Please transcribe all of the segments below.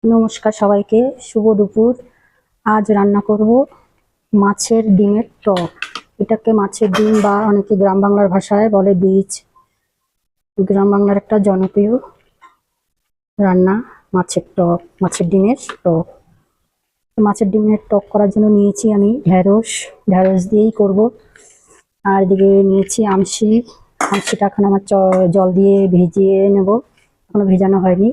নমস্কার সবাইকে, শুভ দুপুর। আজ রান্না করব মাছের ডিমের টক। এটাকে মাছের ডিম বা অনেকে গ্রাম বাংলার ভাষায় বলে বীজ। গ্রাম বাংলার একটা জনপ্রিয় রান্না মাছের টক, মাছের ডিমের টক। মাছের ডিমের টক করার জন্য নিয়েছি আমি ঢেঁড়স দিয়েই করব। আর এদিকে নিয়েছি আমশিটা এখন আমার জল দিয়ে ভিজিয়ে নেব, এখনো ভেজানো হয়নি।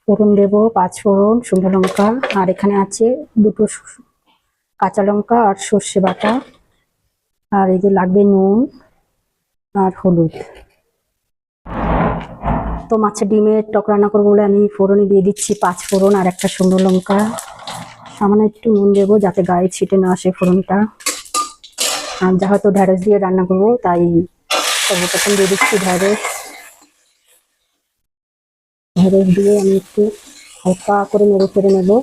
ফোড়ন দেবো 5 ফোড়ন, শুকনো লঙ্কা, আর এখানে আছে 2টো কাঁচা লঙ্কা আর সর্ষে বাটা। আর এই যে লাগবে নুন আর হলুদ। তো মাছের ডিমের টক রান্না করবো বলে আমি ফোড়নে দিয়ে দিচ্ছি 5 ফোড়ন আর একটা শুকনো লঙ্কা। সামান্য একটু নুন দেবো যাতে গায়ে ছিটে না আসে ফোড়নটা। আর যেহেতু ঢেঁড়স দিয়ে রান্না করবো তাই সর্বপ্রথম দিয়ে দিচ্ছি ঢেঁড়স দিয়ে আমি একটু হালকা করে নেড়ে ফেড়ে নেবো।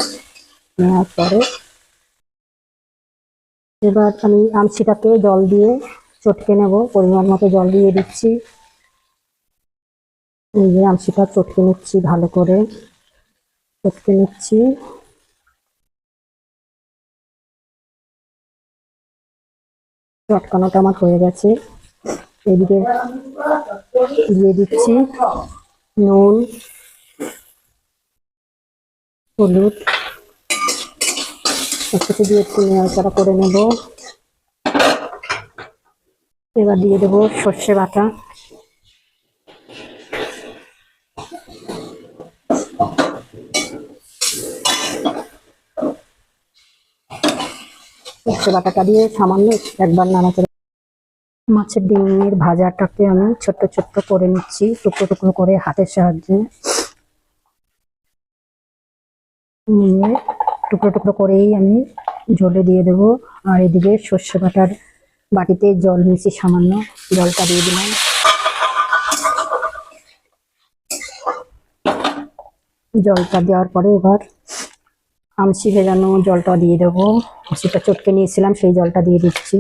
নেওয়ার পরে এবার আমি আমশিটাকে জল দিয়ে চটকে নেব, পরিমাণ মতো জল দিয়ে দিচ্ছি। এই যে আমশিটা চটকে নিচ্ছি, ভালো করে চটকে নিচ্ছি। চটকানোটা আমার হয়ে গেছে। এদিকে দিয়ে দিচ্ছি নুন, হলুদ, একটু দিয়ে একটু নাড়াচাড়া করে নেব। এবার দিয়ে দেবো সর্ষে বাটা। সর্ষে বাটাটা দিয়ে সামান্য একবার নাড়াচাড়া। মাছের ডিমের ভাজাটাকে আমি ছোট্ট ছোট্ট করে নিচ্ছি, টুকরো টুকরো করে হাতের সাহায্যে নিয়ে টুকরো টুকরো করেই আমি ঝোলে দিয়ে দেবো। আর এদিকে সর্ষে বাটার বাটিতে জল নিয়েছি, সামান্য জলটা দিয়ে দিলাম। জলটা দেওয়ার পরে এবার আমশি ভেজানো জলটা দিয়ে দেবো। আমশিটা চটকে নিয়েছিলাম সেই জলটা দিয়ে দিচ্ছি।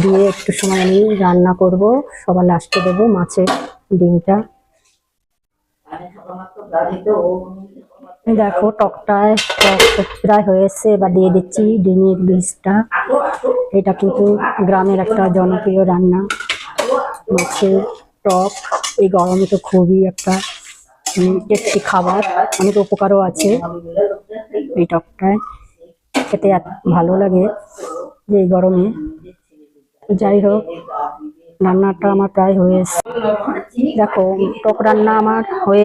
দিয়ে একটু সময় আমি রান্না করব, সবার লাস্টে দেবো মাছের ডিমটা। দেখো টক প্রায় হয়েছে, এবার দিয়ে দিচ্ছি ডিমের বীজটা। এটা কিন্তু গ্রামের একটা জনপ্রিয় রান্না, মাছের টক। এই গরমে তো খুবই একটা টেস্টি খাবার, অনেক উপকারও আছে এই টকটায়, খেতে ভালো লাগে যে এই গরমে। যাই হোক, রান্নাটা আমার প্রায় হয়েছে। দেখো টক রান্না আমার হয়ে